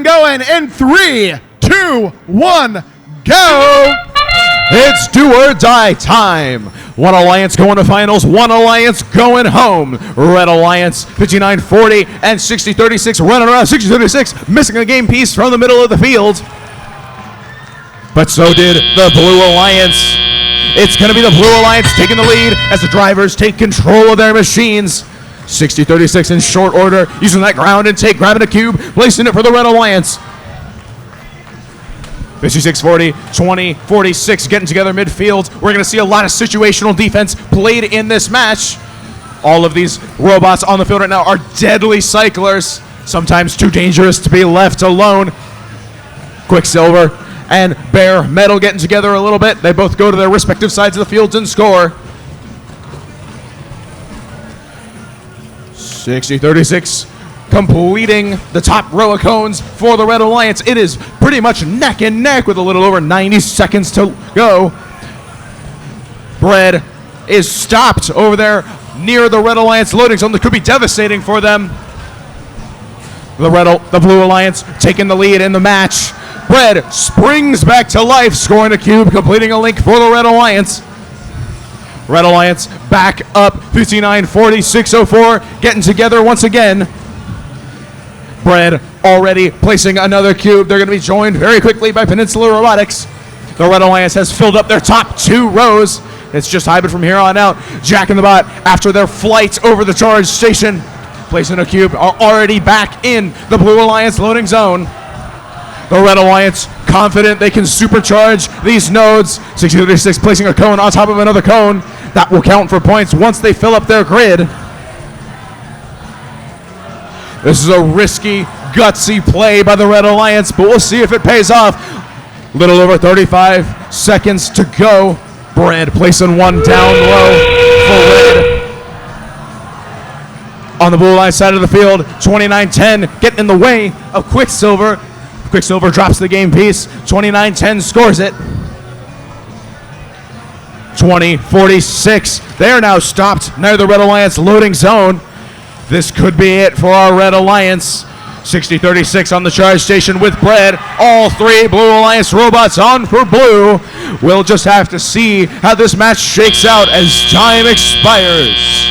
Going in 3, 2, 1, go! It's do or die time. One Alliance going to finals, one Alliance going home. Red Alliance 59-40 and 60-36 running around. 60-36 missing a game piece from the middle of the field. But so did the Blue Alliance. It's going to be the Blue Alliance taking the lead as the drivers take control of their machines. 60-36 in short order, using that ground and take, grabbing a cube, placing it for the Red Alliance. 56-40, 20-46, getting together midfield. We're going to see a lot of situational defense played in this match. All of these robots on the field right now are deadly cyclers, sometimes too dangerous to be left alone. Quicksilver and Bare Metal getting together a little bit. They both go to their respective sides of the field and score. 60-36, completing the top row of cones for the Red Alliance. It is pretty much neck and neck with a little over 90 seconds to go. Bread is stopped over there near the Red Alliance loading zone. That could be devastating for them. The Blue Alliance taking the lead in the match. Bread springs back to life, scoring a cube, completing a link for the Red Alliance. Red Alliance back up 59-40, 6:04, getting together once again. Bread already placing another cube. They're going to be joined very quickly by Peninsula Robotics. The Red Alliance has filled up their top two rows. It's just hybrid from here on out. Jack and the Bot, after their flight over the charge station, placing a cube, are already back in the Blue Alliance loading zone. The Red Alliance confident they can supercharge these nodes. 60-36 placing a cone on top of another cone. That will count for points once they fill up their grid. This is a risky, gutsy play by the Red Alliance, but we'll see if it pays off. Little over 35 seconds to go. Bread placing one down low for Red. On the Blue Alliance side of the field, 29-10 getting in the way of Quicksilver. Quicksilver drops the game piece. 29-10 scores it. 20-46. They are now stopped near the Red Alliance loading zone. This could be it for our Red Alliance. 60-36 on the charge station with Bread. All three Blue Alliance robots on for blue. We'll just have to see how this match shakes out as time expires.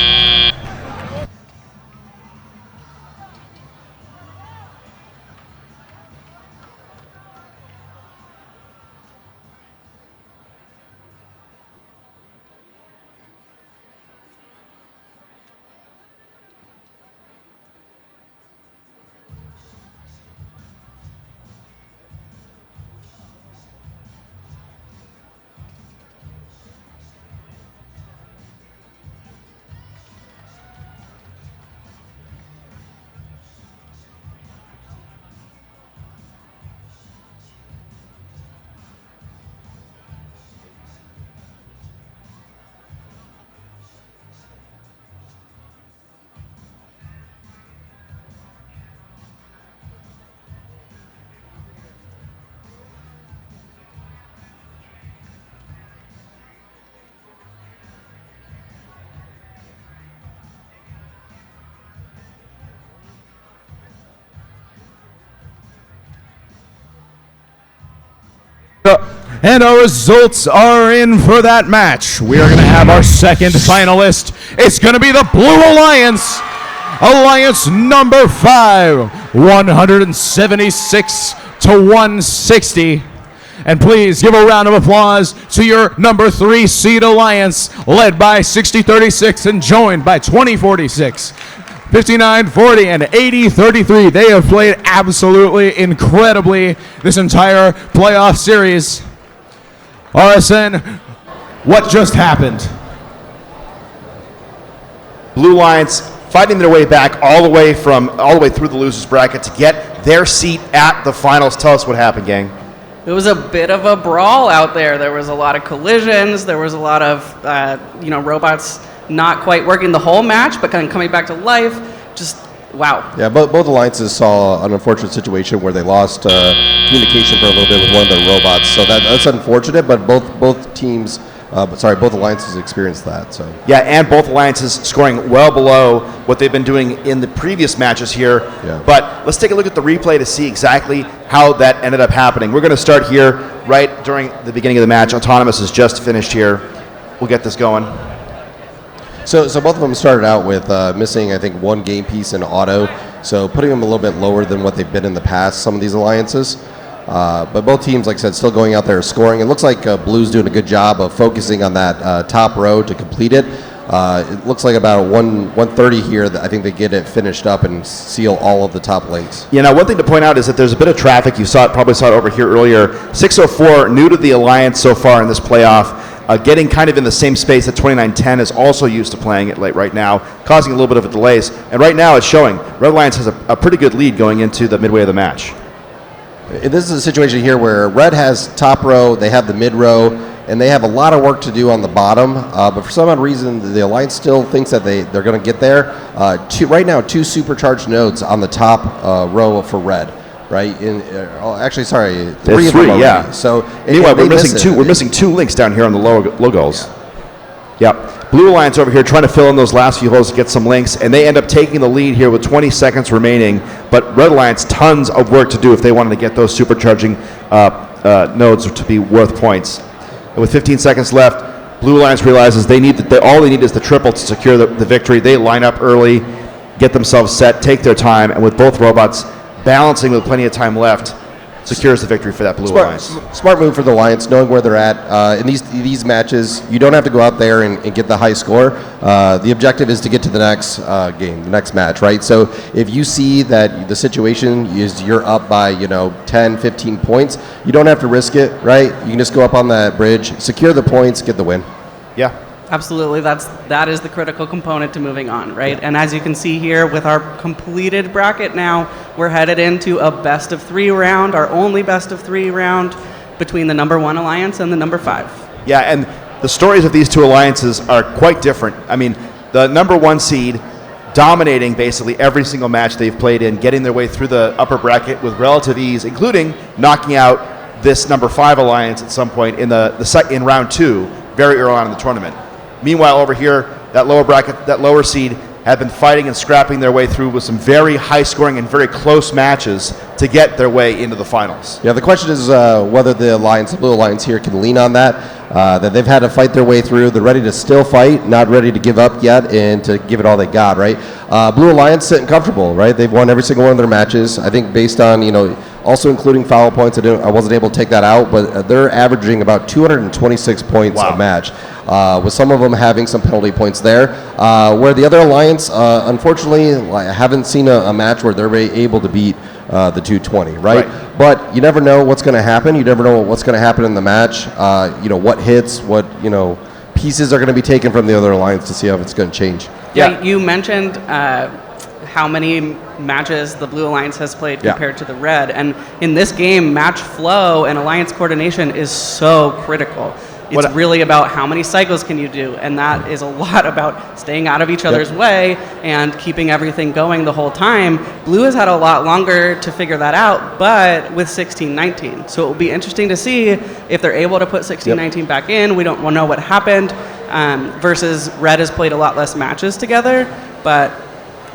And our results are in for that match. We are going to have our second finalist. It's going to be the Blue Alliance. Alliance number 5, 176-160. And please give a round of applause to your number 3 seed Alliance, led by 60-36 and joined by 20-46. 59-40 and 80-33. They have played absolutely incredibly this entire playoff series. RSN, what just happened? Blue Alliance fighting their way back all the way through the losers bracket to get their seat at the finals. Tell us what happened, gang. It was a bit of a brawl out there. There was a lot of collisions. There was a lot of robots not quite working the whole match, but kind of coming back to life. Just wow. Yeah, both alliances saw an unfortunate situation where they lost communication for a little bit with one of their robots. So that's unfortunate, but both teams both alliances experienced that. So Yeah, and both alliances scoring well below what they've been doing in the previous matches here. Yeah. But let's take a look at the replay to see exactly how that ended up happening. We're going to start here right during the beginning of the match. Autonomous has just finished here. We'll get this going. So both of them started out with missing, I think, one game piece in auto, so putting them a little bit lower than what they've been in the past, some of these alliances. But both teams, like I said, still going out there scoring. It looks like Blue's doing a good job of focusing on that top row to complete it. It looks like about 130 here that I think they get it finished up and seal all of the top links. Yeah, now one thing to point out is that there's a bit of traffic. You probably saw it over here earlier. 604, new to the alliance so far in this playoff. Getting kind of in the same space that 2910 is also used to playing it late right now, causing a little bit of a delays. And right now it's showing Red Alliance has a pretty good lead going into the midway of the match. This is a situation here where Red has top row, they have the mid row, and they have a lot of work to do on the bottom. But for some odd reason, the Alliance still thinks that they're going to get there. Right now, 2 supercharged nodes on the top row for Red. Right? Actually, sorry, 3 of them already. Yeah. So anyway, we're missing 2. We're missing 2 links down here on the logos. Yep. Blue Alliance over here trying to fill in those last few holes to get some links, and they end up taking the lead here with 20 seconds remaining. But Red Alliance, tons of work to do if they wanted to get those supercharging nodes to be worth points. And with 15 seconds left, Blue Alliance realizes all they need is the triple to secure the victory. They line up early, get themselves set, take their time, and with both robots balancing with plenty of time left, secures the victory for that Blue Alliance. Smart move for the Alliance, knowing where they're at. In these matches, you don't have to go out there and get the high score. The objective is to get to the next game, the next match, right? So if you see that the situation is you're up by 10, 15 points, you don't have to risk it, right? You can just go up on that bridge, secure the points, get the win. Yeah. Absolutely, that is the critical component to moving on, right? And as you can see here with our completed bracket now, we're headed into a best of 3 round, our only best of 3 round between the number 1 alliance and the number 5. Yeah, and the stories of these 2 alliances are quite different. I mean, the number 1 seed dominating basically every single match they've played in, getting their way through the upper bracket with relative ease, including knocking out this number 5 alliance at some point in in round 2, very early on in the tournament. Meanwhile, over here, that lower bracket, that lower seed, have been fighting and scrapping their way through with some very high-scoring and very close matches to get their way into the finals. Yeah, the question is whether the Blue Alliance here can lean on that they've had to fight their way through. They're ready to still fight, not ready to give up yet, and to give it all they got, right? Blue Alliance sitting comfortable, right? They've won every single one of their matches. I think based on, also including foul points, I wasn't able to take that out, but they're averaging about 226 points a match, with some of them having some penalty points there. Where the other alliance, unfortunately, I haven't seen a match where they're able to beat the 220, right? But you never know what's going to happen. You never know what's going to happen in the match. What hits, what pieces are going to be taken from the other alliance to see how it's going to change. Yeah, you mentioned how many matches the Blue Alliance has played compared to the Red. And in this game, match flow and alliance coordination is so critical. It's really about how many cycles can you do, and that is a lot about staying out of each other's way and keeping everything going the whole time. Blue has had a lot longer to figure that out, but with 16-19. So it will be interesting to see if they're able to put 16-19 back in. We don't know what happened, versus Red has played a lot less matches together, but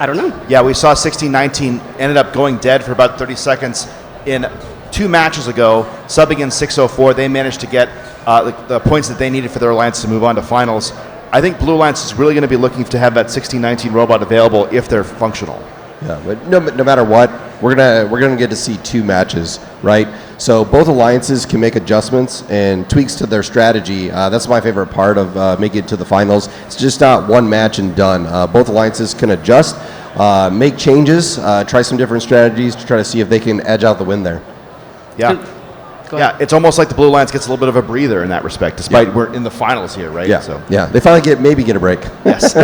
I don't know. Yeah, we saw 16-19 ended up going dead for about 30 seconds in 2 matches ago. Subbing in 604, they managed to get the points that they needed for their alliance to move on to finals. I think Blue Alliance is really going to be looking to have that 16-19 robot available if they're functional. Yeah, but no matter what, we're gonna get to see 2 matches, right? So both alliances can make adjustments and tweaks to their strategy. That's my favorite part of making it to the finals. It's just not one match and done. Both alliances can adjust, make changes, try some different strategies to try to see if they can edge out the win there. Yeah. Yeah, it's almost like the Blue Alliance gets a little bit of a breather in that respect, despite we're in the finals here, right? Yeah, so. yeah. They finally get a break. Yes.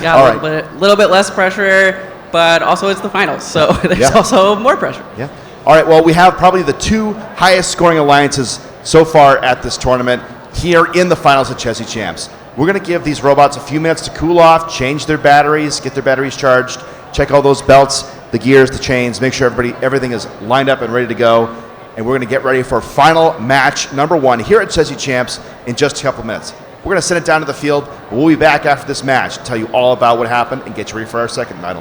Yeah, a little bit less pressure, but also it's the finals, so there's also more pressure. Yeah. All right, well, we have probably the 2 highest scoring alliances so far at this tournament here in the finals of Chezy Champs. We're going to give these robots a few minutes to cool off, change their batteries, get their batteries charged, check all those belts, the gears, the chains, make sure everything is lined up and ready to go. and we're going to get ready for final match number 1 here at Chezy Champs in just a couple minutes. We're going to send it down to the field. We'll be back after this match to tell you all about what happened and get you ready for our second night.